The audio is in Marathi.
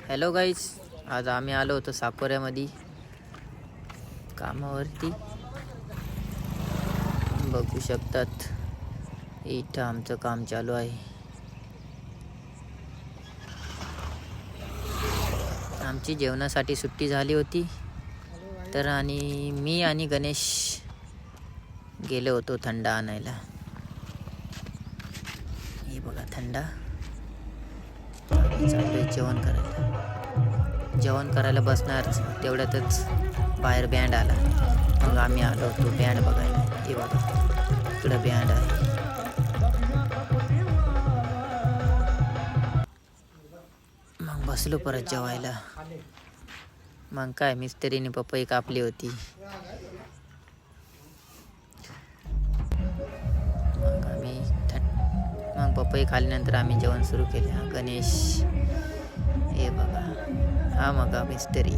हॅलो गाईज, आज आम्ही आलो होतो साकोऱ्यामध्ये कामावरती. बघू शकतात इथं आमचं काम चालू आहे. आमची जेवणासाठी सुट्टी झाली होती तर आणि मी आणि गणेश गेलो होतो थंडा आणायला. हे बघा थंडा. आम्ही चाललोय जेवण करायला बसणार तेवढ्यातच बाहेर बँड आला. मग आम्ही आलो होतो बँड बघायला. हे बघा इकडं बँड आहे. मग बसलो परत जेवायला. मग काय मिस्त्रीने पपई कापली होती. मग पपई खाल्ल्यानंतर आम्ही जेवण सुरू केले. गणेश हे बघा, हा मग मिस्त्री.